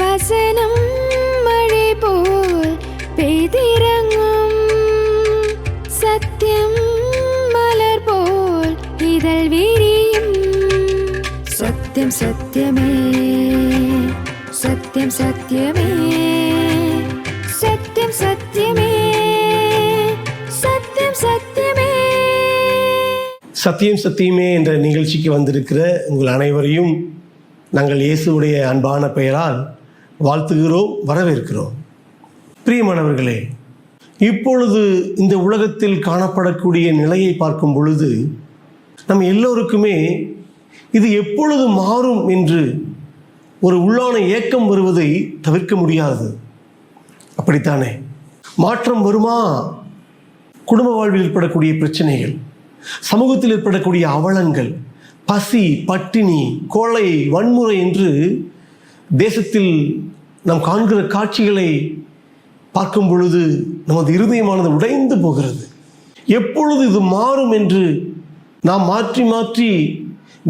வசனம் மழை போல் பெய்திறங்கும், சத்தியம் மலர் போல் இதழ் விரியும். சத்தியம் சத்தியமே, சத்தியம் சத்தியமே, சத்தியம் சத்தியமே, சத்தியம் சத்தியமே. சத்தியம் சத்தியமே என்ற நிகழ்ச்சிக்கு வந்திருக்கிற உங்கள் அனைவரையும் நாங்கள் இயேசுவுடைய அன்பான பெயரால் வாழ்த்துகிறோம், வரவேற்கிறோம். பிரியமானவர்களே, இப்பொழுது இந்த உலகத்தில் காணப்படக்கூடிய நிலையை பார்க்கும் பொழுது நம் எல்லோருக்குமே இது எப்பொழுது மாறும் என்று ஒரு உள்ளான ஏக்கம் வருவதை தவிர்க்க முடியாது. அப்படித்தானே? மாற்றம் வருமா? குடும்ப வாழ்வில் ஏற்படக்கூடிய பிரச்சனைகள், சமூகத்தில் ஏற்படக்கூடிய அவலங்கள், பசி, பட்டினி, கொலை, வன்முறை என்று தேசத்தில் நாம் காண்கிற காட்சிகளை பார்க்கும் பொழுது நமது இருதயமானது உடைந்து போகிறது. எப்பொழுது இது மாறும் என்று நாம் மாற்றி மாற்றி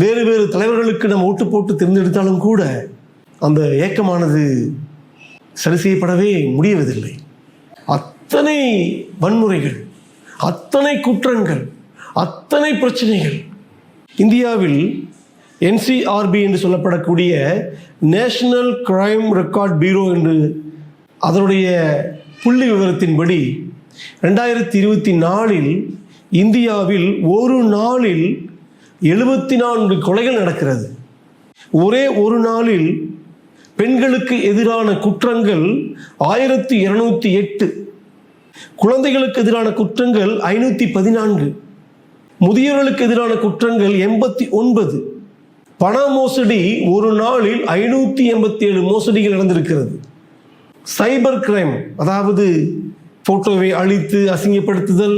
வேறு வேறு தலைவர்களுக்கு நாம் ஓட்டு போட்டு தேர்ந்தெடுத்தாலும் கூட அந்த ஏக்கமானது சரி செய்யப்படவே முடியவதில்லை. அத்தனை வன்முறைகள், அத்தனை குற்றங்கள், அத்தனை பிரச்சனைகள். இந்தியாவில் NCRB என்று சொல்லப்படக்கூடிய நேஷனல் கிரைம் ரெக்கார்ட் பியூரோ என்று அதனுடைய புள்ளி விவரத்தின்படி 2024 இந்தியாவில் ஒரு நாளில் 74 கொலைகள் நடக்கிறது. ஒரே ஒரு நாளில் பெண்களுக்கு எதிரான குற்றங்கள் 1208, குழந்தைகளுக்கு எதிரான குற்றங்கள் 514, முதியோர்களுக்கு எதிரான குற்றங்கள் 89, பண மோசடி ஒரு நாளில் 587 மோசடிகள் நடந்திருக்கிறது. சைபர் கிரைம், அதாவது போட்டோவை அழித்து அசிங்கப்படுத்துதல்,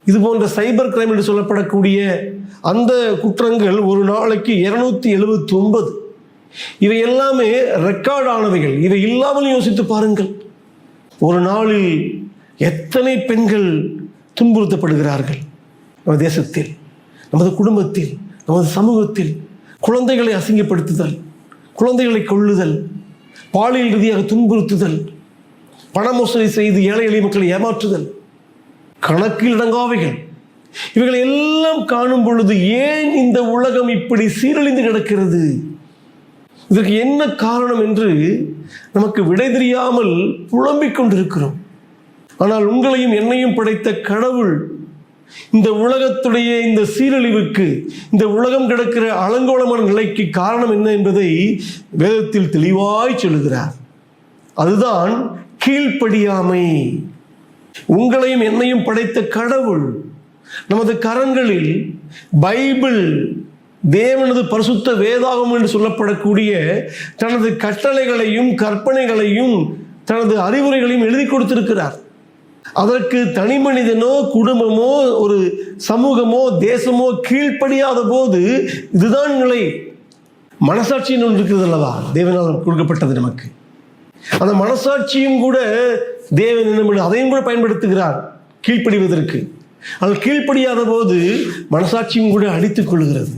இது போன்ற சைபர் கிரைம் என்று சொல்லப்படக்கூடிய அந்த குற்றங்கள் ஒரு நாளைக்கு 279. இவை எல்லாமே ரெக்கார்ட் ஆனவைகள். இவை இல்லாமல் யோசித்து பாருங்கள், ஒரு நாளில் எத்தனை பெண்கள் துன்புறுத்தப்படுகிறார்கள். நமது தேசத்தில், நமது குடும்பத்தில், நமது சமூகத்தில் குழந்தைகளை அசிங்கப்படுத்துதல், குழந்தைகளை கொல்லுதல், பாலியல் ரீதியாக துன்புறுத்துதல், பண மோசடி செய்து ஏழை எளிய மக்களை ஏமாற்றுதல், கணக்கில் அடங்காவைகள். இவைகளை எல்லாம் காணும் பொழுது ஏன் இந்த உலகம் இப்படி சீரழிந்து கிடக்கிறது, இதற்கு என்ன காரணம் என்று நமக்கு விடை தெரியாமல் புலம்பிக் கொண்டிருக்கிறோம். ஆனால் உங்களையும் என்னையும் படைத்த கடவுள் இந்த உலகத்துடைய இந்த சீரழிவுக்கு, இந்த உலகம் கிடக்கிற அலங்கோலமான நிலைக்கு காரணம் என்ன என்பதை வேதத்தில் தெளிவாய் சொல்லுகிறார். அதுதான் கீழ்ப்படியாமை. உங்களையும் என்னையும் படைத்த கடவுள் நமது கரங்களில் பைபிள், தேவனது பரிசுத்த வேதாகம் என்று சொல்லப்படக்கூடிய தனது கட்டளைகளையும் கற்பனைகளையும் தனது அறிவுரைகளையும் எழுதி கொடுத்திருக்கிறார். அதற்கு தனி மனிதனோ குடும்பமோ ஒரு சமூகமோ தேசமோ கீழ்ப்படியாத போது இதுதான் நிலை. மனசாட்சின்னு ஒன்று இருக்கிறது அல்லவா, தேவனால் கொடுக்கப்பட்டது நமக்கு. அந்த மனசாட்சியும் கூட தேவன் அதையும் கூட பயன்படுத்துகிறார் கீழ்ப்படிவதற்கு. ஆனால் கீழ்ப்படியாத போது மனசாட்சியும் கூட அடித்துக் கொள்கிறது.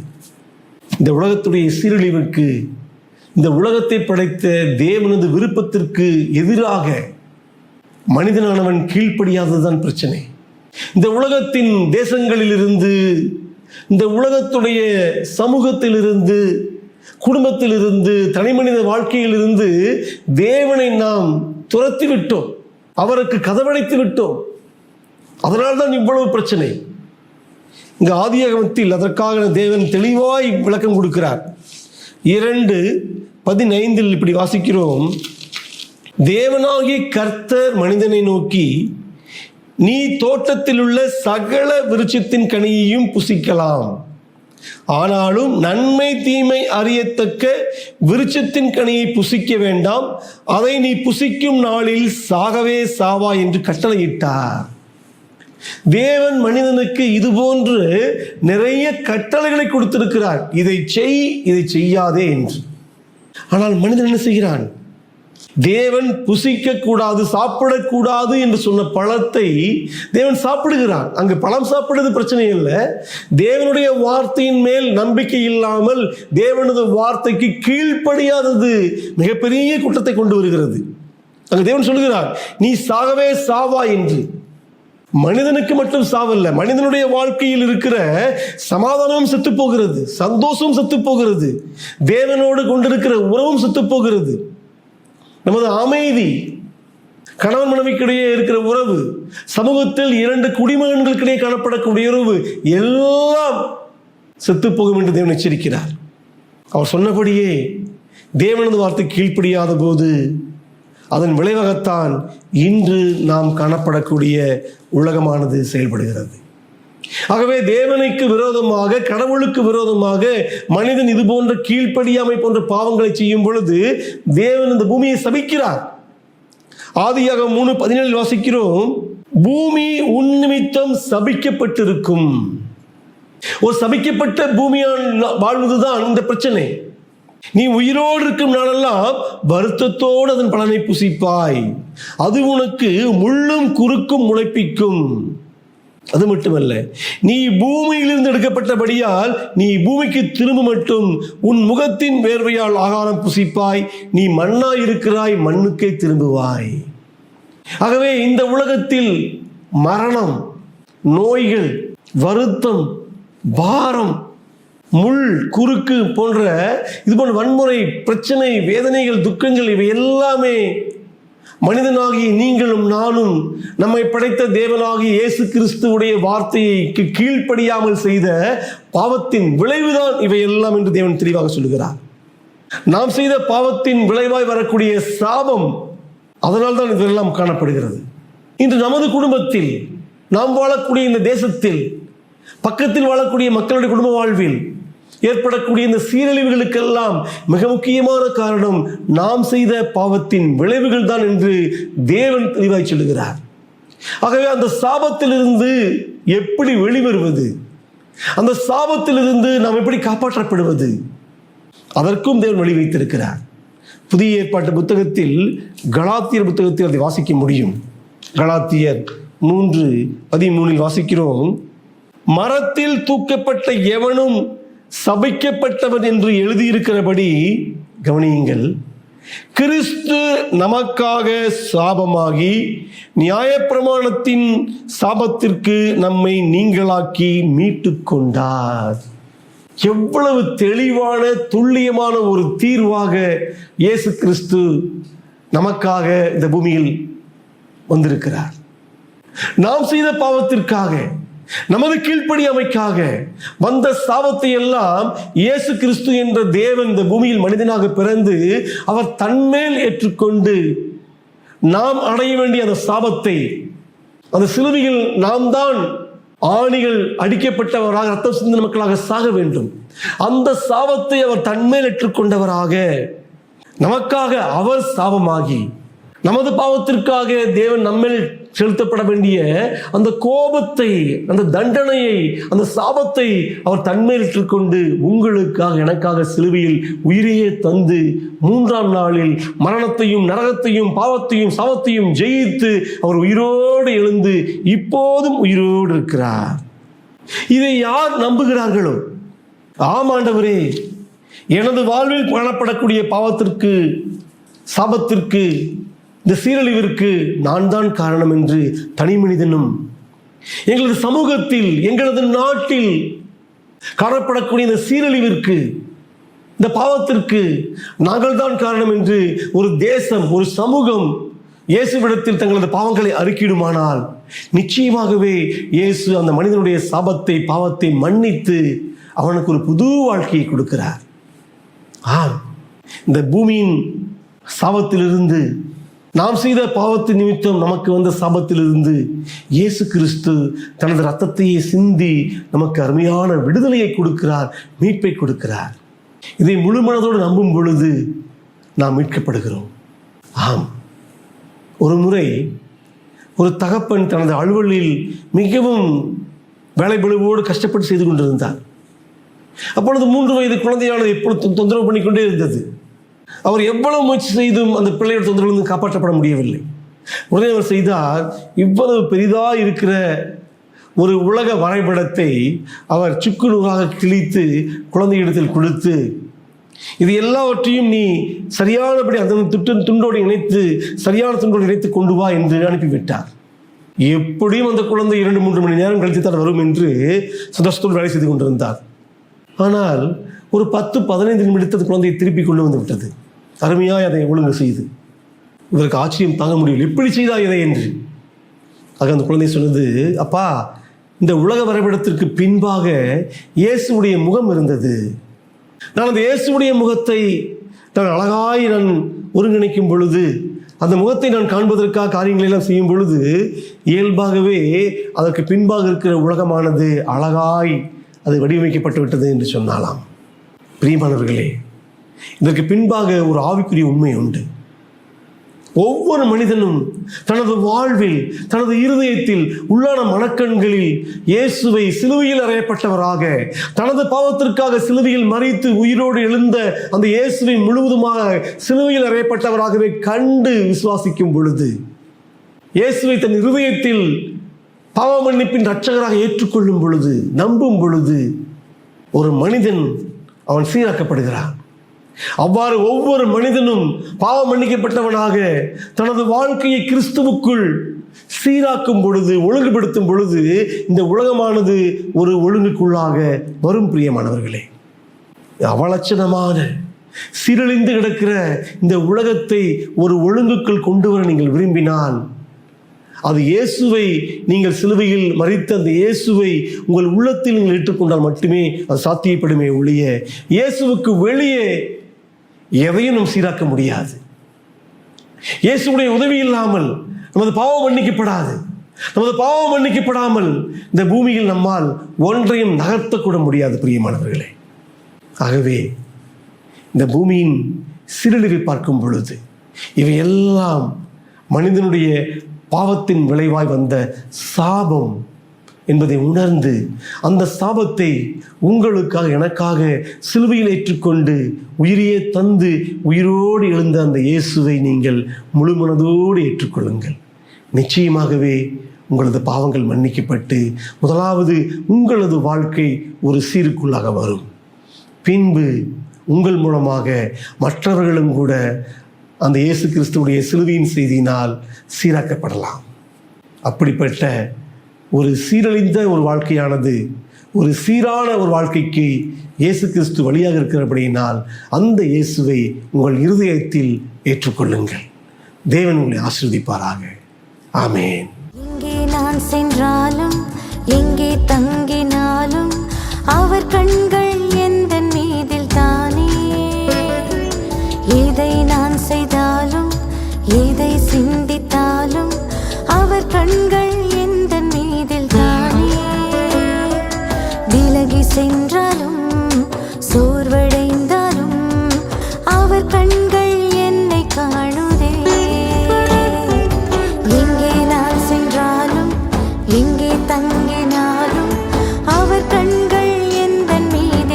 இந்த உலகத்துடைய சீரழிவுக்கு, இந்த உலகத்தை படைத்த தேவனது விருப்பத்திற்கு எதிராக மனிதனானவன் கீழ்ப்படியாததுதான் பிரச்சனை. இந்த உலகத்தின் தேசங்களிலிருந்து, இந்த உலகத்துடைய சமூகத்திலிருந்து, குடும்பத்திலிருந்து, தனிமனித வாழ்க்கையிலிருந்து தேவனை நாம் துரத்தி விட்டோம், அவருக்கு கதவடைத்து விட்டோம். அதனால்தான் இவ்வளவு பிரச்சனை. இங்கு ஆதியாகமத்தில் அதற்காக தேவன் தெளிவாய் விளக்கம் கொடுக்கிறார். 2:15 இப்படி வாசிக்கிறோம். தேவனாகிய கர்த்தர் மனிதனை நோக்கி, நீ தோட்டத்தில் உள்ள சகல விருட்சத்தின் கனியையும் புசிக்கலாம், ஆனாலும் நன்மை தீமை அறியத்தக்க விருட்சத்தின் கனியை புசிக்க வேண்டாம், அதை நீ புசிக்கும் நாளில் சாகவே சாவா என்று கட்டளையிட்டார். தேவன் மனிதனுக்கு இது போன்று நிறைய கட்டளைகளை கொடுத்திருக்கிறார், இதை செய், இதை செய்யாதே என்று. ஆனால் மனிதன் என்ன செய்கிறான்? தேவன் புசிக்க கூடாது, சாப்பிடக்கூடாது என்று சொன்ன பழத்தை தேவன் சாப்பிடுகிறார். அங்கு பழம் சாப்பிடுறது பிரச்சனை இல்லை. தேவனுடைய வார்த்தையின் மேல் நம்பிக்கை இல்லாமல் தேவனது வார்த்தைக்கு கீழ்ப்படியாதது மிகப்பெரிய குற்றத்தை கொண்டு வருகிறது. அங்கு தேவன் சொல்கிறார், நீ சாகவே சாவா என்று. மனிதனுக்கு மட்டும் சாவல்ல, மனிதனுடைய வாழ்க்கையில் இருக்கிற சமாதானமும் செத்து போகிறது, சந்தோஷமும் செத்து போகிறது, தேவனோடு கொண்டிருக்கிற உறவும் செத்து போகிறது. நமது அமைதி, கணவன் மனைவிக்கிடையே இருக்கிற உறவு, சமூகத்தில் 2 குடிமகன்களுக்கிடையே காணப்படக்கூடிய உறவு எல்லாம் செத்து போகும் என்று தேவன் எச்சரிக்கிறார். அவர் சொன்னபடியே தேவனது வார்த்தை கீழ்ப்படியாத போது அதன் விளைவாகத்தான் இன்று நாம் காணப்படக்கூடிய உலகமானது செயல்படுகிறது. ஆகவே தேவனுக்கு விரோதமாக, கடவுளுக்கு விரோதமாக மனிதன் இது போன்ற கீழ்ப்படியாமை போன்ற பாவங்களை செய்யும் பொழுது தேவன் இந்த பூமியை சபிக்கிறார். ஆதியாகமம் 3:17 வாசிக்கிறோம், பூமி உன் நிமித்தம் சபிக்கப்பட்டிருக்கும். ஒரு சபிக்கப்பட்ட பூமியால் வாழ்வதுதான் இந்த பிரச்சனை. நீ உயிரோடு இருக்கும் நாளெல்லாம் வருத்தத்தோடு அதன் பலனை புசிப்பாய், அது உனக்கு முள்ளும் குறுக்கும் முளைப்பிக்கும். அது மட்டுமல்ல, நீ பூமியிலிருந்து எடுக்கப்பட்டபடியால் நீ பூமிக்கு திரும்ப மட்டும் உன் முகத்தின் வேர்வையால் ஆகாரம் புசிப்பாய், நீ மண்ணாய் இருக்கிறாய், மண்ணுக்கே திரும்புவாய். ஆகவே இந்த உலகத்தில் மரணம், நோய்கள், வருத்தம், பாரம், முள், குறுக்கு போன்ற இது போன்ற வன்முறை, பிரச்சனை, வேதனைகள், துக்கங்கள் இவை எல்லாமே மனிதனாகிய நீங்களும் நானும் நம்மை படைத்த தேவனாகிய இயேசு கிறிஸ்துவுடைய வார்த்தைக்கு கீழ்ப்படியாமல் செய்த பாவத்தின் விளைவுதான் இவை எல்லாம் என்று தேவன் தெளிவாக சொல்லுகிறார். நாம் செய்த பாவத்தின் விளைவாய் வரக்கூடிய சாபம், அதனால் தான் இதெல்லாம் காணப்படுகிறது. இன்று நமது குடும்பத்தில், நாம் வாழக்கூடிய இந்த தேசத்தில், பக்கத்தில் வாழக்கூடிய மக்களுடைய குடும்ப வாழ்வில் ஏற்படக்கூடிய இந்த சீரழிவுகளுக்கெல்லாம் மிக முக்கியமான காரணம் நாம் செய்த பாவத்தின் விளைவுகள் தான் என்று தேவன் தெளிவாய் சொல்லுகிறார். ஆகவே அந்த சாபத்திலிருந்து எப்படி வெளிவருவது, அந்த சாபத்திலிருந்து நாம் எப்படி காப்பாற்றப்படுவது, அதற்கும் தேவன் வழி வைத்திருக்கிறார். புதிய ஏற்பாட்டு புத்தகத்தில், கலாத்தியர் புத்தகத்தில் அதை வாசிக்க முடியும். கலாத்தியர் 3:13 வாசிக்கிறோம், மரத்தில் தூக்கப்பட்ட எவனும் சபிக்கப்பட்டவன் என்று எழுதியிருக்கிறபடி, கவனியுங்கள், கிறிஸ்து நமக்காக சாபமாகி நியாயப்பிரமாணத்தின் சாபத்திற்கு நம்மை நீங்களாக்கி மீட்டு கொண்டார். எவ்வளவு தெளிவான, துல்லியமான ஒரு தீர்வாக இயேசு கிறிஸ்து நமக்காக இந்த பூமியில் வந்திருக்கிறார். நாம் செய்த பாவத்திற்காக, நமது கீழ்ப்படியாமைக்காக வந்த சாபத்தை எல்லாம் இயேசு கிறிஸ்து என்ற தேவன் இந்த பூமியில் மனிதனாக பிறந்து அவர் தன்மேல் ஏற்றுக்கொண்டு நாம் அடைய வேண்டிய அந்த சாபத்தை, அந்த சிலுவையில் நாம் தான் ஆணிகள் அடிக்கப்பட்டவராக, ரத்தம் சிந்தின மக்களாக சாக வேண்டும், அந்த சாபத்தை அவர் தன்மேல் ஏற்றுக்கொண்டவராக நமக்காக அவர் சாபமாகி, நமது பாவத்திற்காக தேவன் நம்மேல் செலுத்தப்பட வேண்டிய அந்த கோபத்தை, அந்த தண்டனையை, அந்த சாபத்தை அவர் தன்மேல் ஏற்றுக்கொண்டு உங்களுக்காக, எனக்காக சிலுவையில் உயிரையே தந்து 3ஆம் நாளில் மரணத்தையும், நரகத்தையும், பாவத்தையும், சாபத்தையும் ஜெயித்து அவர் உயிரோடு எழுந்து இப்போதும் உயிரோடு இருக்கிறார். இதை யார் நம்புகிறார்களோ, ஆம் ஆண்டவரே, எனது வாழ்வில் காணப்படக்கூடிய பாவத்திற்கு, சாபத்திற்கு, இந்த சீரழிவிற்கு நான் தான் காரணம் என்று தனி மனிதனும், எங்களது சமூகத்தில், எங்களது நாட்டில் காணப்படக்கூடிய இந்த சீரழிவிற்கு, இந்த பாவத்திற்கு நாங்கள் தான் காரணம் என்று ஒரு தேசம், ஒரு சமூகம் இயேசுவிடத்தில் தங்களது பாவங்களை அறிக்கையிடுமானால் நிச்சயமாகவே இயேசு அந்த மனிதனுடைய சாபத்தை, பாவத்தை மன்னித்து அவனுக்கு ஒரு புது வாழ்க்கையை கொடுக்கிறார். இந்த பூமியின் சாபத்திலிருந்து, நாம் செய்த பாவத்தின் நிமித்தம் நமக்கு வந்த சாபத்திலிருந்து இயேசு கிறிஸ்து தனது இரத்தத்தையே சிந்தி நமக்கு அருமையான விடுதலையை கொடுக்கிறார், மீட்பை கொடுக்கிறார். இதை முழு மனதோடு நம்பும் பொழுது நாம் மீட்கப்படுகிறோம். ஆம், ஒரு முறை ஒரு தகப்பன் தனது அலுவலில் மிகவும் வேலைபளுவோடு கஷ்டப்பட்டு செய்து கொண்டிருந்தார். அப்பொழுது 3 வயது குழந்தையானது எப்பொழுதும் தொந்தரவு பண்ணிக்கொண்டே இருந்தது. அவர் எவ்வளவு முயற்சி செய்தும் அந்த பிள்ளையோட தொந்தரவிலிருந்து காப்பாற்றப்பட முடியவில்லை. உடனே அவர் செய்தார், இவ்வளவு பெரிதாக இருக்கிற ஒரு உலக வரைபடத்தை அவர் சுக்கு நூறாக கிழித்து குழந்தையிடத்தில் கொடுத்து, இது எல்லாவற்றையும் நீ சரியானபடி அந்த துண்டோடு இணைத்து சரியான துண்டோடு இணைத்து கொண்டு வா என்று அனுப்பிவிட்டார். எப்படியும் அந்த குழந்தை 2-3 மணி நேரம் கழித்து தான் வரும் என்று சந்தோஷத்தோடு வேலை செய்து கொண்டிருந்தார். ஆனால் ஒரு 10-15 நிமிடத்தில் குழந்தையை திருப்பி கொண்டு வந்து விட்டது. அருமையாய் அதை ஒழுங்கு செய்து இவருக்கு ஆச்சரியம் தாங்க முடியவில்லை, எப்படி செய்தா இதை என்று. ஆக அந்த குழந்தை சொன்னது, அப்பா, இந்த உலக வரைபடத்திற்கு பின்பாக இயேசுடைய முகம் இருந்தது. நான் அந்த இயேசுடைய முகத்தை நான் அழகாய் ஒருங்கிணைக்கும் பொழுது, அந்த முகத்தை நான் காண்பதற்காக காரியங்களை எல்லாம் செய்யும் பொழுது, இயல்பாகவே அதற்கு பின்பாக இருக்கிற உலகமானது அழகாய் அது வடிவமைக்கப்பட்டு விட்டது என்று சொன்னாலாம். பிரியமானவர்களே, இதற்கு பின்பாக ஒரு ஆவிக்குரிய உண்மை உண்டு. ஒவ்வொரு மனிதனும் தனது வாழ்வில், தனது இருதயத்தில், உள்ளான மனக்கண்களில் இயேசுவை சிலுவையில் அறையப்பட்டவராக, தனது பாவத்திற்காக சிலுவையில் மறித்து உயிரோடு எழுந்த அந்த இயேசுவை முழுவதுமாக சிலுவையில் அறையப்பட்டவராகவே கண்டு விசுவாசிக்கும் பொழுது, இயேசுவை தன் இருதயத்தில் பாவ மன்னிப்பின் இரட்சகராக ஏற்றுக்கொள்ளும் பொழுது, நம்பும் பொழுது, ஒரு மனிதன் அவன் சீராக்கப்படுகிறான். அவ்வாறு ஒவ்வொரு மனிதனும் பாவம் மன்னிக்கப்பட்டவனாக தனது வாழ்க்கையை கிறிஸ்துவுக்குள் சீராக்கும் பொழுது, ஒழுங்குபடுத்தும் பொழுது, இந்த உலகமானது ஒரு ஒழுங்குக்குள்ளாக வரும். பிரியமானவர்களே, அவலட்சணமான சீரழிந்து கிடக்கிற இந்த உலகத்தை ஒரு ஒழுங்குக்குள் கொண்டு வர நீங்கள் விரும்பினால், அது இயேசுவை நீங்கள் சிலுவையில் மறித்த அந்த இயேசுவை உங்கள் உள்ளத்தில் நீங்கள் ஏற்றுக்கொண்டால் மட்டுமே அது சாத்தியப்படுமே ஒழிய, இயேசுவுக்கு வெளியே எதையும் நாம் சீராக்க முடியாது. இயேசுடைய உதவி இல்லாமல் நமது பாவம் மன்னிக்கப்படாது. நமது பாவம் மன்னிக்கப்படாமல் இந்த பூமியில் நம்மால் ஒன்றையும் நகர்த்தக்கூட முடியாது. பிரியமானவர்களே, ஆகவே இந்த பூமியின் சீரழிவை பார்க்கும் பொழுது இவை எல்லாம் மனிதனுடைய பாவத்தின் விளைவாய் வந்த சாபம் என்பதை உணர்ந்து, அந்த சாபத்தை உங்களுக்காக எனக்காக சிலுவையில் ஏற்றுக்கொண்டு உயிரையே தந்து உயிரோடு எழுந்த அந்த இயேசுவை நீங்கள் முழு மனதோடு ஏற்றுக்கொள்ளுங்கள். நிச்சயமாகவே உங்களது பாவங்கள் மன்னிக்கப்பட்டு முதலாவது உங்களது வாழ்க்கை ஒரு சீருக்குள்ளாக வரும். பின்பு உங்கள் மூலமாக மற்றவர்களும் கூட அந்த இயேசு கிறிஸ்துவுடைய சிலுவையின் செய்தியினால் சீராக்கப்படலாம். அப்படிப்பட்ட ஒரு சீரழிந்த ஒரு வாழ்க்கையானது ஒரு சீரான ஒரு வாழ்க்கைக்கு இயேசு கிறிஸ்து வழியாக இருக்கிறபடியினால் அந்த இயேசுவை உங்கள் இருதயத்தில் ஏற்றுக்கொள்ளுங்கள். தேவன் உங்களை ஆசீர்வதிப்பாராக. ஆமென். எங்கே நான் சென்றாலும் எங்கே தங்கினாலும் அவர் கண்கள் எந்தன் மீதில் தானே. எதை நான் செய்தாலும் எதை சிந்தித்தாலும் அவர் கண்கள் எந்தன் மீதில் தானே. விலகி சென்றாலும் சோர்வடைந்தாலும் அவர் கண்கள் என்னை காணுதே. எங்கே நான் சென்றாலும் எங்கே தங்கினாலும் அவர் கண்கள் எந்தன் மீதில்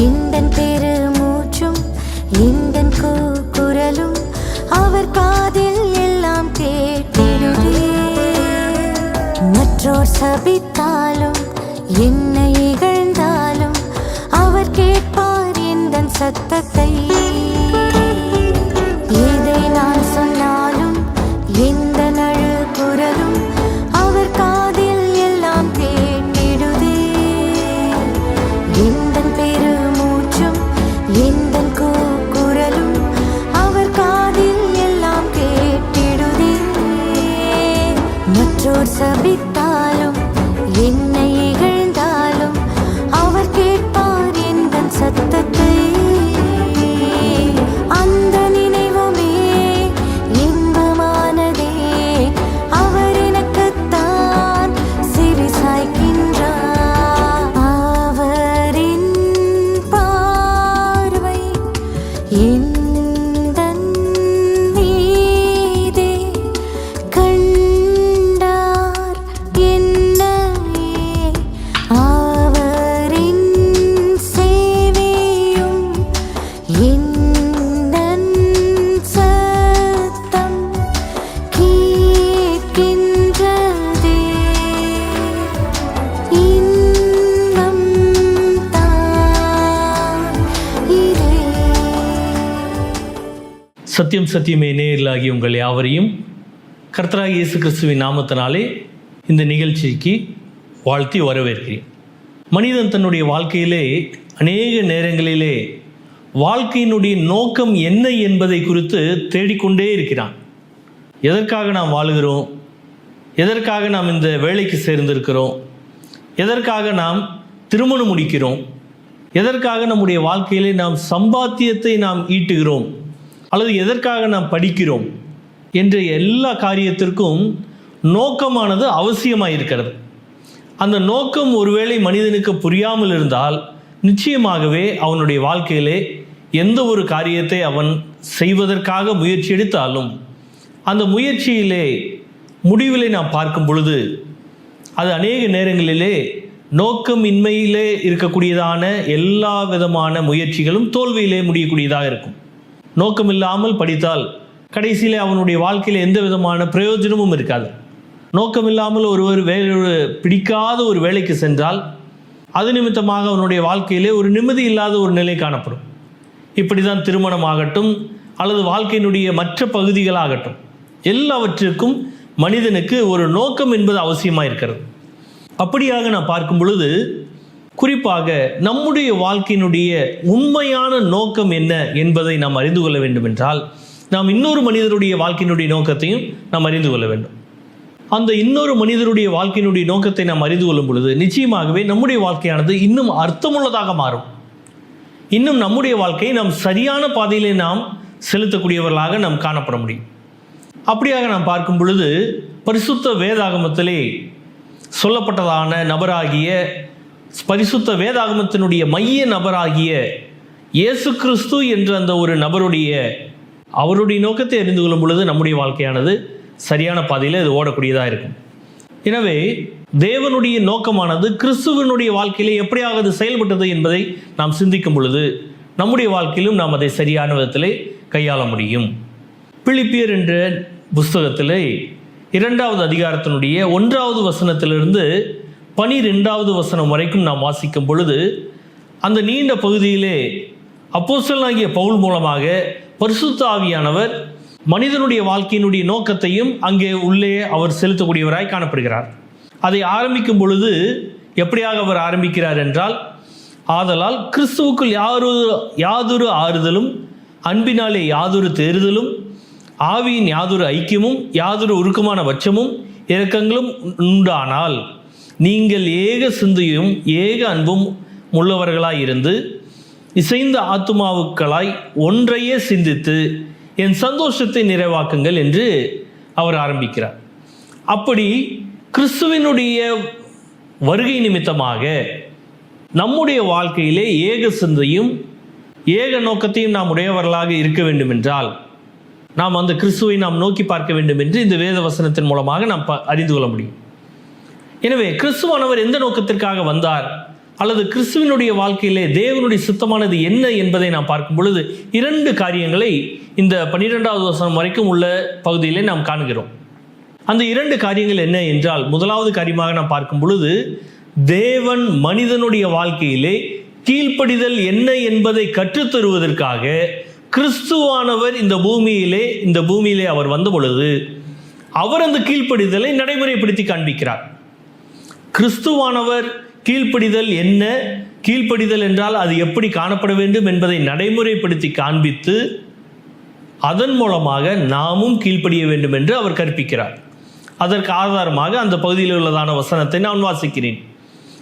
எந்தன் பெருமூச்சும் எந்தன் கூக்குரலும் அவர் காதில் எல்லாம் கேட்டிடுதே. மற்றோர் சபித்தாலும் என்னை இகழ்ந்தாலும் அவர் கேட்பார் எந்தன் சத்தத்தை. எதை நான் சொன்னாலும் எந்த நழு குரலும் அவர் காதில் எல்லாம் கேட்டிடுதே. எந்தன் பெருமூச்சும் எந்தன் கூக்குரலும் அவர் காதில் எல்லாம் கேட்டிடுதே. மற்றோர் சபித்தாலும் என்னை இகழ்ந்தாலும் அவர் கேட்பார் எந்தன் சத்தத்தை. அந்த நினைவுமே இன்பமானதே, அவர் எனக்குத்தான் சிறு சாய்க்கின்றார். அவரின் பார்வை எந்தன் மீதே கண்டார் என்னையே. அவரின் சேவையும் எந்தன் சத்தம் கேட்கின்றதே. இன்பம் தான் இதே. சத்தியம் சத்தியமே நேயர்களாகிய உங்கள் யாவரையும் கர்த்தராகிய இயேசு கிறிஸ்துவின் நாமத்தினாலே இந்த நிகழ்ச்சிக்கு வாழ்த்தி வரவேற்கிறேன். மனிதன் தன்னுடைய வாழ்க்கையிலே அநேக நேரங்களிலே வாழ்க்கையினுடைய நோக்கம் என்ன என்பதை குறித்து தேடிக்கொண்டே இருக்கிறான். எதற்காக நாம் வாழுகிறோம், எதற்காக நாம் இந்த வேலைக்கு சேர்ந்திருக்கிறோம், எதற்காக நாம் திருமணம் முடிக்கிறோம், எதற்காக நம்முடைய வாழ்க்கையிலே நாம் சம்பாத்தியத்தை நாம் ஈட்டுகிறோம், அல்லது எதற்காக நாம் படிக்கிறோம் என்ற எல்லா காரியத்திற்கும் நோக்கமானது அவசியமாக இருக்கிறது. அந்த நோக்கம் ஒருவேளை மனிதனுக்கு புரியாமல் இருந்தால் நிச்சயமாகவே அவனுடைய வாழ்க்கையிலே எந்த ஒரு காரியத்தை அவன் செய்வதற்காக முயற்சி எடுத்தாலும் அந்த முயற்சியிலே முடிவிலே நாம் பார்க்கும் பொழுது அது அநேக நேரங்களிலே நோக்கமின்மையிலே இருக்கக்கூடியதான எல்லா விதமான முயற்சிகளும் தோல்வியிலே முடியக்கூடியதாக இருக்கும். நோக்கம் இல்லாமல் படித்தால் கடைசியிலே அவனுடைய வாழ்க்கையில் எந்த விதமான பிரயோஜனமும் இருக்காது. நோக்கம் இல்லாமல் ஒருவர் பிடிக்காத ஒரு வேலைக்கு சென்றால் அது நிமித்தமாக அவனுடைய வாழ்க்கையிலே ஒரு நிம்மதி இல்லாத ஒரு நிலை காணப்படும். இப்படி தான் திருமணம் ஆகட்டும் அல்லது வாழ்க்கையினுடைய மற்ற பகுதிகளாகட்டும், எல்லாவற்றிற்கும் மனிதனுக்கு ஒரு நோக்கம் என்பது அவசியமாக இருக்கிறது. அப்படியாக நான் பார்க்கும் பொழுது குறிப்பாக நம்முடைய வாழ்க்கையினுடைய உண்மையான நோக்கம் என்ன என்பதை நாம் அறிந்து கொள்ள வேண்டும் என்றால் நாம் இன்னொரு மனிதருடைய வாழ்க்கையினுடைய நோக்கத்தையும் நாம் அறிந்து கொள்ள வேண்டும். அந்த இன்னொரு மனிதருடைய வாழ்க்கையினுடைய நோக்கத்தை நாம் அறிந்து கொள்ளும் பொழுது நிச்சயமாகவே நம்முடைய வாழ்க்கையானது இன்னும் அர்த்தமுள்ளதாக மாறும். இன்னும் நம்முடைய வாழ்க்கையை நாம் சரியான பாதையிலே நாம் செலுத்தக்கூடியவர்களாக நாம் காணப்பட முடியும். அப்படியாக நாம் பார்க்கும் பொழுது பரிசுத்த வேதாகமத்திலே சொல்லப்பட்டதான நபராகிய பரிசுத்த வேதாகமத்தினுடைய மைய நபராகிய இயேசு கிறிஸ்து என்ற அந்த ஒரு நபருடைய அவருடைய நோக்கத்தை அறிந்து கொள்ளும் பொழுது நம்முடைய வாழ்க்கையானது சரியான பாதையில் இது ஓடக்கூடியதாக இருக்கும். எனவே தேவனுடைய நோக்கமானது கிறிஸ்துவனுடைய வாழ்க்கையிலே எப்படியாக அது செயல்பட்டது என்பதை நாம் சிந்திக்கும் பொழுது நம்முடைய வாழ்க்கையிலும் நாம் அதை சரியான விதத்திலே கையாள முடியும். பிலிப்பியர் என்ற புஸ்தகத்திலே 2வது அதிகாரத்தினுடைய 1வது வசனத்திலிருந்து 12வது வசனம் வரைக்கும் நாம் வாசிக்கும் பொழுது அந்த நீண்ட பகுதியிலே அப்போஸ்தலனாகிய பவுல் மூலமாக பரிசுத்த ஆவியானவர் மனிதனுடைய வாழ்க்கையினுடைய நோக்கத்தையும் அங்கே உள்ளே அவர் செலுத்தக்கூடியவராய் காணப்படுகிறார். அதை ஆரம்பிக்கும் பொழுது எப்படியாக அவர் ஆரம்பிக்கிறார் என்றால், ஆதலால் கிறிஸ்துவுக்குள் யாதொரு ஆறுதலும் அன்பினாலே யாதொரு தேறுதலும் ஆவியின் யாதொரு ஐக்கியமும் யாதொரு உருக்கமான பட்சமும் இரக்கங்களும் உண்டானால் நீங்கள் ஏக சிந்தையும் ஏக அன்பும் உள்ளவர்களாயிருந்து இசைந்த ஆத்துமாவுக்களாய் ஒன்றையே சிந்தித்து என் சந்தோஷத்தை நிறைவாக்குங்கள் என்று அவர் ஆரம்பிக்கிறார். அப்படி கிறிஸ்துவினுடைய வருகை நிமித்தமாக நம்முடைய வாழ்க்கையிலே ஏக சிந்தையும் ஏக நோக்கத்தையும் நாம் உடையவர்களாக இருக்க வேண்டும் என்றால் நாம் அந்த கிறிஸ்துவை நாம் நோக்கி பார்க்க வேண்டும் என்று இந்த வேத வசனத்தின் மூலமாக நாம் அறிந்து கொள்ள முடியும். எனவே கிறிஸ்துவானவர் எந்த நோக்கத்திற்காக வந்தார், அல்லது கிறிஸ்துவனுடைய வாழ்க்கையிலே தேவனுடைய சித்தமானது என்ன என்பதை நாம் பார்க்கும் பொழுது 2 காரியங்களை இந்த 12வது வசனம் வரைக்கும் உள்ள பகுதியிலே நாம் காண்கிறோம். அந்த 2 காரியங்கள் என்ன என்றால், முதலாவது காரியமாக நாம் பார்க்கும் பொழுது தேவன் மனிதனுடைய வாழ்க்கையிலே கீழ்ப்படிதல் என்ன என்பதை கற்றுத்தருவதற்காக கிறிஸ்துவானவர் இந்த பூமியிலே அவர் வந்த பொழுது அவர் அந்த கீழ்ப்படிதலை நடைமுறைப்படுத்தி காண்பிக்கிறார். கிறிஸ்துவானவர் கீழ்ப்படிதல் என்ன, கீழ்ப்படிதல் என்றால் அது எப்படி காணப்பட வேண்டும் என்பதை நடைமுறைப்படுத்தி காண்பித்து அதன் மூலமாக நாமும் கீழ்ப்படிய வேண்டும் என்று அவர் கற்பிக்கிறார். அதற்கு ஆதாரமாக அந்த பகுதியில் உள்ளதான வசனத்தை நான் வாசிக்கிறேன்.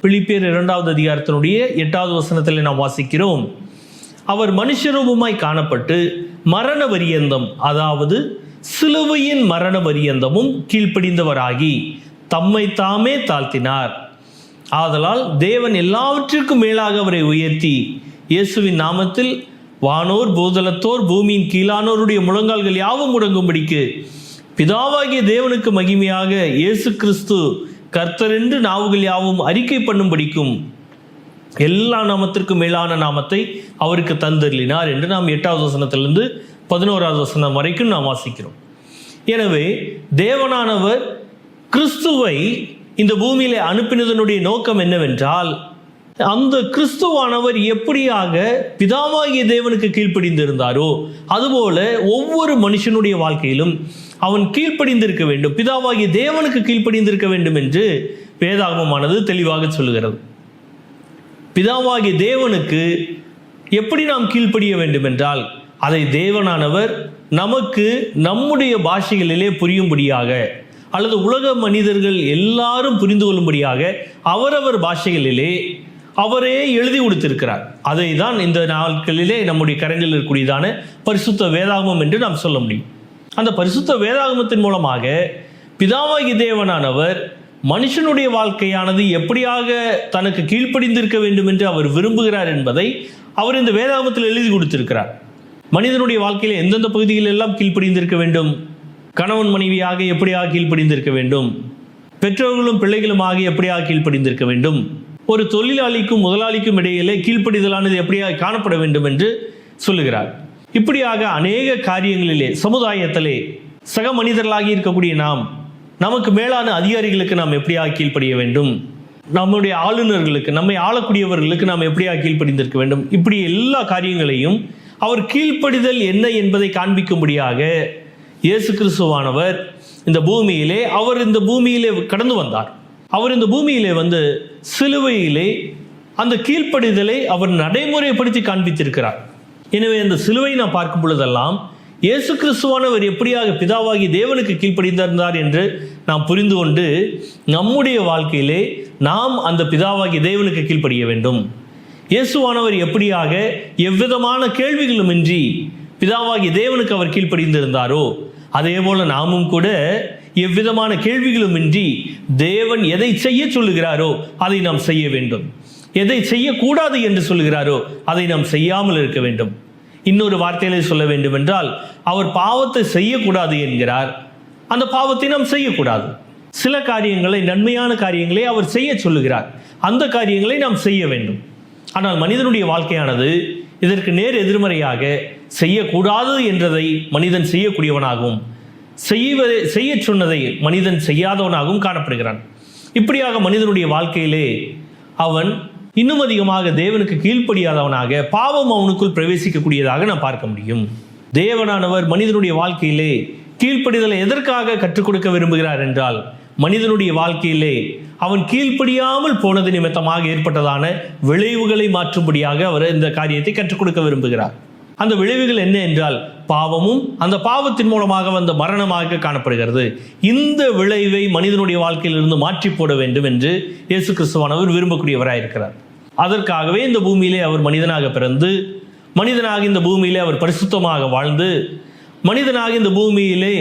பிலிப்பியர் 2வது அதிகாரத்தினுடைய 8வது வசனத்தில் நாம் வாசிக்கிறோம், அவர் மனுஷரூபமாய் காணப்பட்டு மரண பரியந்தம், அதாவது சிலுவையின் மரண பரியந்தமும் கீழ்ப்படிந்தவராகி தம்மை தாமே தாழ்த்தினார். ஆதலால் தேவன் எல்லாவற்றிற்கும் மேலாக அவரை உயர்த்தி இயேசுவின் நாமத்தில் வானோர் பூதலத்தோர் பூமியின் கீழானோருடைய முழங்கால்கள் யாவும் முடங்கும்படிக்கு பிதாவாகிய தேவனுக்கு மகிமையாக இயேசு கிறிஸ்து கர்த்தர் என்று நாவுகள் யாவும் அறிக்கை பண்ணும்படிக்கும் எல்லா நாமத்திற்கும் மேலான நாமத்தை அவருக்கு தந்தருளினார் என்று நாம் 8வது வசனத்திலிருந்து 11வது வசனம் வரைக்கும் நாம் வாசிக்கிறோம். எனவே தேவனானவர் கிறிஸ்துவை இந்த பூமியிலே அனுப்பினதனுடைய நோக்கம் என்னவென்றால், அந்த கிறிஸ்துவானவர் எப்படியாக பிதாவாகிய தேவனுக்கு கீழ்ப்படிந்திருந்தாரோ அதுபோல ஒவ்வொரு மனுஷனுடைய வாழ்க்கையிலும் அவன் கீழ்ப்படிந்திருக்க வேண்டும், பிதாவாகிய தேவனுக்கு கீழ்ப்படிந்திருக்க வேண்டும் என்று வேதாகமமானது தெளிவாக சொல்லுகிறது. பிதாவாகிய தேவனுக்கு எப்படி நாம் கீழ்ப்படிய வேண்டும் என்றால், அதை தேவனானவர் நமக்கு நம்முடைய பாஷைகளிலே புரியும்படியாக அல்லது உலக மனிதர்கள் எல்லாரும் புரிந்து கொள்ளும்படியாக அவரவர் பாஷைகளிலே அவரே எழுதி கொடுத்திருக்கிறார். அதை தான் இந்த நாட்களிலே நம்முடைய கரங்களில் இருக்கக்கூடியதான பரிசுத்த வேதாகமம் என்று நாம் சொல்ல முடியும். அந்த பரிசுத்த வேதாகமத்தின் மூலமாக பிதாவாகிய தேவனானவர் மனுஷனுடைய வாழ்க்கையானது எப்படியாக தனக்கு கீழ்ப்படிந்திருக்க வேண்டும் என்று அவர் விரும்புகிறார் என்பதை அவர் இந்த வேதாகமத்தில் எழுதி கொடுத்திருக்கிறார். மனிதனுடைய வாழ்க்கையில் எந்தெந்த பகுதியில் எல்லாம் கீழ்ப்படிந்திருக்க வேண்டும், கணவன் மனைவியாக எப்படியாக கீழ்ப்படிந்திருக்க வேண்டும், பெற்றோர்களும் பிள்ளைகளுமாக எப்படியாக கீழ்ப்படிந்திருக்க வேண்டும், ஒரு தொழிலாளிக்கும் முதலாளிக்கும் இடையிலே கீழ்ப்படிதலானது எப்படியாக காணப்பட வேண்டும் என்று சொல்லுகிறார். இப்படியாக அநேக காரியங்களிலே சமுதாயத்திலே சக மனிதர்களாகி இருக்கக்கூடிய நாம், நமக்கு மேலான அதிகாரிகளுக்கு நாம் எப்படியாக கீழ்ப்படிய வேண்டும், நம்முடைய ஆளுநர்களுக்கு, நம்மை ஆளக்கூடியவர்களுக்கு நாம் எப்படியாக கீழ்ப்படிந்திருக்க வேண்டும், இப்படி எல்லா காரியங்களையும் அவர் கீழ்ப்படிதல் என்ன என்பதை காண்பிக்கும்படியாக இயேசு கிறிஸ்துவானவர் இந்த பூமியிலே கடந்து வந்தார். அவர் இந்த பூமியிலே வந்து சிலுவையிலே அந்த கீழ்ப்படிதலை அவர் நடைமுறைப்படுத்தி காண்பித்திருக்கிறார். எனவே அந்த சிலுவை நாம் பார்க்கும் பொழுதெல்லாம் இயேசு கிறிஸ்துவானவர் எப்படியாக பிதாவாகி தேவனுக்கு கீழ்ப்படிந்திருந்தார் என்று நாம் புரிந்து கொண்டு நம்முடைய வாழ்க்கையிலே நாம் அந்த பிதாவாகி தேவனுக்கு கீழ்ப்படிய வேண்டும். இயேசுவானவர் எப்படியாக எவ்விதமான கேள்விகளுமின்றி பிதாவாகி தேவனுக்கு அவர் கீழ்ப்படிந்திருந்தாரோ அதே போல நாமும் கூட எவ்விதமான கேள்விகளுமின்றி தேவன் எதை செய்ய சொல்லுகிறாரோ அதை நாம் செய்ய வேண்டும், எதை செய்யக்கூடாது என்று சொல்லுகிறாரோ அதை நாம் செய்யாமல் இருக்க வேண்டும். இன்னொரு வார்த்தையிலே சொல்ல வேண்டும் என்றால், அவர் பாவத்தை செய்யக்கூடாது என்கிறார், அந்த பாவத்தை நாம் செய்யக்கூடாது. சில காரியங்களை, நன்மையான காரியங்களை அவர் செய்ய சொல்லுகிறார், அந்த காரியங்களை நாம் செய்ய வேண்டும். ஆனால் மனிதனுடைய வாழ்க்கையானது இதற்கு நேர் எதிர்மறையாக செய்யக்கூடாது என்றதை மனிதன் செய்யக்கூடியவனாகவும் செய்ய சொன்னதை மனிதன் செய்யாதவனாகவும் காணப்படுகிறான். இப்படியாக மனிதனுடைய வாழ்க்கையிலே அவன் இன்னும் அதிகமாக தேவனுக்கு கீழ்ப்படியாதவனாக பாவம் அவனுக்குள் பிரவேசிக்கக்கூடியதாக நாம் பார்க்க முடியும். தேவனானவர் மனிதனுடைய வாழ்க்கையிலே கீழ்ப்படிதலை எதற்காக கற்றுக் கொடுக்க விரும்புகிறார் என்றால், மனிதனுடைய வாழ்க்கையிலே அவன் கீழ்ப்படியாமல் போனது நிமித்தமாக ஏற்பட்டதான விளைவுகளை மாற்றும்படியாக அவர் இந்த காரியத்தை கற்றுக் கொடுக்க விரும்புகிறார். அந்த விளைவுகள் என்ன என்றால் பாவமும் அந்த பாவத்தின் மூலமாக வந்த மரணமாக காணப்படுகிறது. இந்த விளைவை மனிதனுடைய வாழ்க்கையிலிருந்து மாற்றி போட வேண்டும் என்று இயேசு கிறிஸ்துவானவர் விரும்பக்கூடியவராயிருக்கிறார். அதற்காகவே இந்த பூமியிலே அவர் மனிதனாக பிறந்து, மனிதனாக இந்த பூமியிலே அவர் பரிசுத்தமாக வாழ்ந்து, மனிதனாக இந்த பூமியிலே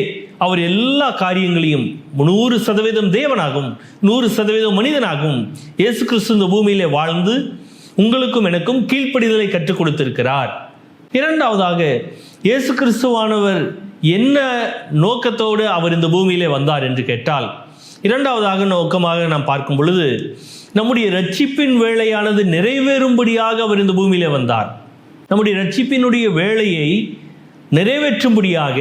அவர் எல்லா காரியங்களையும் 100% தேவனாகவும் 100% மனிதனாகவும் இயேசு கிறிஸ்து இந்த பூமியிலே வாழ்ந்து உங்களுக்கும் எனக்கும் கீழ்ப்படிதலை கற்றுக் கொடுத்திருக்கிறார். இரண்டாவதாக, இயேசு கிறிஸ்துவானவர் என்ன நோக்கத்தோடு அவர் இந்த பூமியிலே வந்தார் என்று கேட்டால், இரண்டாவதாக நோக்கமாக நாம் பார்க்கும் பொழுது நம்முடைய ரட்சிப்பின் வேலையானது நிறைவேறும்படியாக அவர் இந்த பூமியிலே வந்தார். நம்முடைய ரட்சிப்பினுடைய வேலையை நிறைவேற்றும்படியாக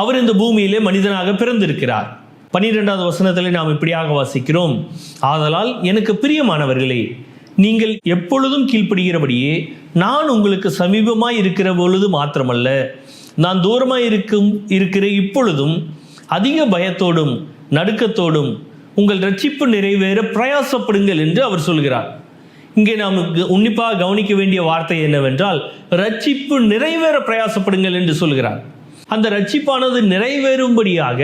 அவர் இந்த பூமியிலே மனிதனாக பிறந்திருக்கிறார். 12வது வசனத்தில் நாம் இப்படியாக வாசிக்கிறோம், ஆதலால் எனக்கு பிரியமானவர்களே, நீங்கள் எப்பொழுதும் கீழ்ப்படுகிறபடியே நான் உங்களுக்கு சமீபமாய் இருக்கிற பொழுது மாத்திரமல்ல, நான் தூரமாய் இருக்கிற இப்பொழுதும் அதிக பயத்தோடும் நடுக்கத்தோடும் உங்கள் ரட்சிப்பு நிறைவேற பிரயாசப்படுங்கள் என்று அவர் சொல்கிறார். இங்கே நாம் உன்னிப்பாக கவனிக்க வேண்டிய வார்த்தை என்னவென்றால், ரட்சிப்பு நிறைவேற பிரயாசப்படுங்கள் என்று சொல்கிறார். அந்த ரட்சிப்பானது நிறைவேறும்படியாக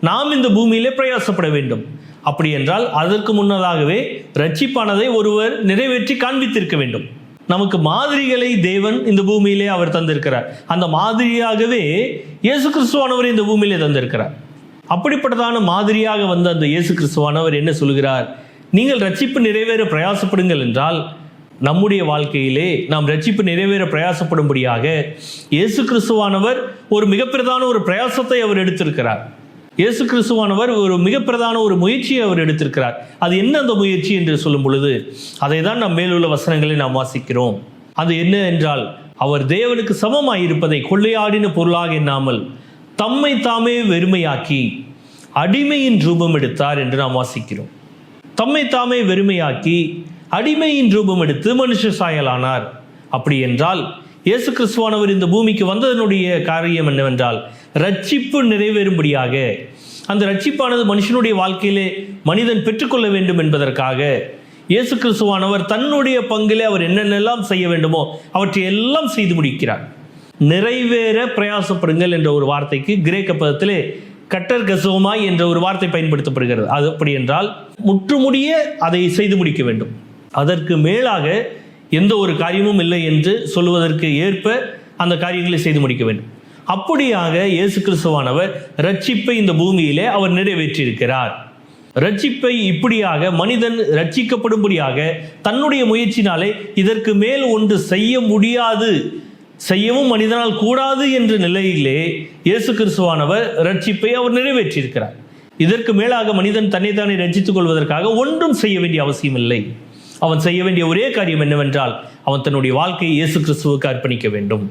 நாம் இந்த பூமியிலே பிரயாசப்பட வேண்டும். அப்படி என்றால் அதற்கு முன்னதாகவே ரட்சிப்பானதை ஒருவர் நிறைவேற்றி காண்பித்திருக்க வேண்டும். நமக்கு மாதிரிகளை தேவன் இந்த பூமியிலே அவர் தந்திருக்கிறார். அந்த மாதிரியாகவே இயேசு கிறிஸ்துவானவர் இந்த பூமியிலே தந்திருக்கிறார். அப்படிப்பட்டதான மாதிரியாக வந்த அந்த இயேசு கிறிஸ்துவானவர் என்ன சொல்கிறார்? நீங்கள் ரட்சிப்பு நிறைவேற பிரயாசப்படுங்கள் என்றால், நம்முடைய வாழ்க்கையிலே நாம் ரட்சிப்பு நிறைவேற பிரயாசப்படும்படியாக இயேசு கிறிஸ்துவானவர் ஒரு மிக பிரதான ஒரு பிரயாசத்தை அவர் எடுத்திருக்கிறார். இயேசு கிறிஸ்துவானவர் ஒரு மிக பிரதான ஒரு முயற்சியை அவர் எடுத்திருக்கிறார். அது என்ன அந்த முயற்சி என்று சொல்லும் பொழுது அதை தான் நாம் மேலுள்ள வசனங்களை நாம் வாசிக்கிறோம். அது என்ன என்றால், அவர் தேவனுக்கு சமமாய் இருப்பதை கொள்ளையாடின பொருளாக எண்ணாமல் தம்மை தாமே வெறுமையாக்கி அடிமையின் ரூபம் எடுத்தார் என்று நாம் வாசிக்கிறோம். தம்மை தாமே வெறுமையாக்கி அடிமையின் ரூபம் எடுத்து மனுஷ சாயலானார். அப்படி என்றால் இயேசு கிறிஸ்துவானவர் இந்த பூமிக்கு வந்ததனுடைய காரியம் என்னவென்றால், ரட்சிப்பு நிறைவேறும்படியாக, அந்த ரட்சிப்பானது மனுஷனுடைய வாழ்க்கையிலே மனிதன் பெற்றுக்கொள்ள வேண்டும் என்பதற்காக இயேசு கிறிஸ்துவானவர் தன்னுடைய பங்கிலே அவர் என்னென்னலாம் செய்ய வேண்டுமோ அவற்றை எல்லாம் செய்து முடிக்கிறார். நிறைவேற பிரயாசப்படுங்கள் என்ற ஒரு வார்த்தைக்கு கிரேக்க பதத்திலே கட்டர் கசோமாய் என்ற ஒரு வார்த்தை பயன்படுத்தப்படுகிறது. அது அப்படி என்றால் முற்றுமுடிய அதை செய்து முடிக்க வேண்டும். அதற்கு மேலாக எந்த ஒரு காரியமும் இல்லை என்று சொல்வதற்கு ஏற்ப அந்த காரியங்களை செய்து முடிக்க வேண்டும். அப்படியாக இயேசு கிறிஸ்துவானவர் ரட்சிப்பை இந்த பூமியிலே அவர் நிறைவேற்றியிருக்கிறார். ரட்சிப்பை இப்படியாக மனிதன் ரட்சிக்கப்படும்படியாக தன்னுடைய முயற்சினாலே இதற்கு மேல் ஒன்று செய்ய முடியாது, செய்யவும் மனிதனால் கூடாது என்ற நிலையிலே இயேசு கிறிஸ்துவானவர் ரட்சிப்பை அவர் நிறைவேற்றியிருக்கிறார். இதற்கு மேலாக மனிதன் தன்னைத்தானே ரட்சித்துக் கொள்வதற்காக ஒன்றும் செய்ய வேண்டிய அவசியம் இல்லை. அவன் செய்ய வேண்டிய ஒரே காரியம் என்னவென்றால், அவன் தன்னுடைய வாழ்க்கையை இயேசு கிறிஸ்துவுக்கு அர்ப்பணிக்க வேண்டும்.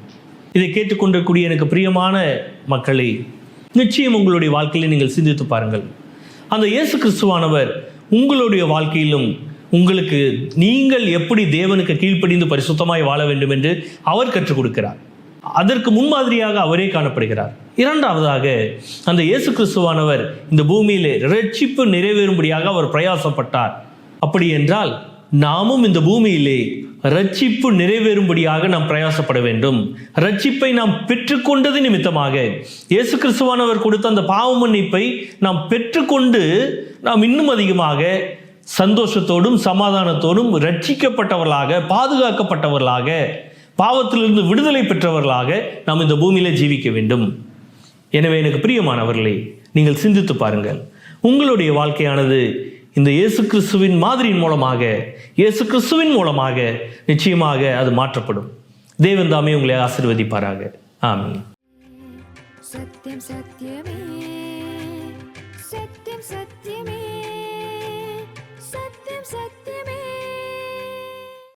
இதை கேட்டுக்கொண்டிருக்கூடிய எனக்கு பிரியமான மக்களே, நிச்சயம் உங்களுடைய வாழ்க்கையில நீங்கள் சிந்தித்து பாருங்கள். அந்த இயேசு கிறிஸ்துவானவர் உங்களுடைய வாழ்க்கையிலும் உங்களுக்கு நீங்கள் எப்படி தேவனுக்கு கீழ்ப்படிந்து பரிசுத்தமாய் வாழ வேண்டும் என்று அவர் கற்றுக் கொடுக்கிறார். அதற்கு முன்மாதிரியாக அவரே காணப்படுகிறார். இரண்டாவதாக, அந்த இயேசு கிறிஸ்துவானவர் இந்த பூமியிலே ரட்சிப்பு நிறைவேறும்படியாக அவர் பிரயாசப்பட்டார். அப்படி என்றால் நாமும் இந்த பூமியிலே ரட்சிப்பு நிறைவேறும்படியாக நாம் பிரயாசப்பட வேண்டும். ரட்சிப்பை நாம் பெற்றுக்கொண்டது நிமித்தமாக இயேசு கிறிஸ்துவானவர் கொடுத்த அந்த பாவ மன்னிப்பை நாம் பெற்றுக்கொண்டு நாம் இன்னும் அதிகமாக சந்தோஷத்தோடும் சமாதானத்தோடும் ரட்சிக்கப்பட்டவர்களாக, பாதுகாக்கப்பட்டவர்களாக, பாவத்திலிருந்து விடுதலை பெற்றவர்களாக நாம் இந்த பூமியில ஜீவிக்க வேண்டும். எனவே எனக்கு பிரியமானவர்களே, நீங்கள் சிந்தித்து பாருங்கள். உங்களுடைய வாழ்க்கையானது இந்த இயேசு கிறிஸ்துவின் மாதிரியின் மூலமாக, இயேசு கிறிஸ்துவின் மூலமாக நிச்சயமாக அது மாற்றப்படும். தேவன் தாமே உங்களை ஆசீர்வதிப்பாராக. ஆமென். சத்யம் சத்யமே, சத்யம் சத்யமே, சத்யம் சத்யமே.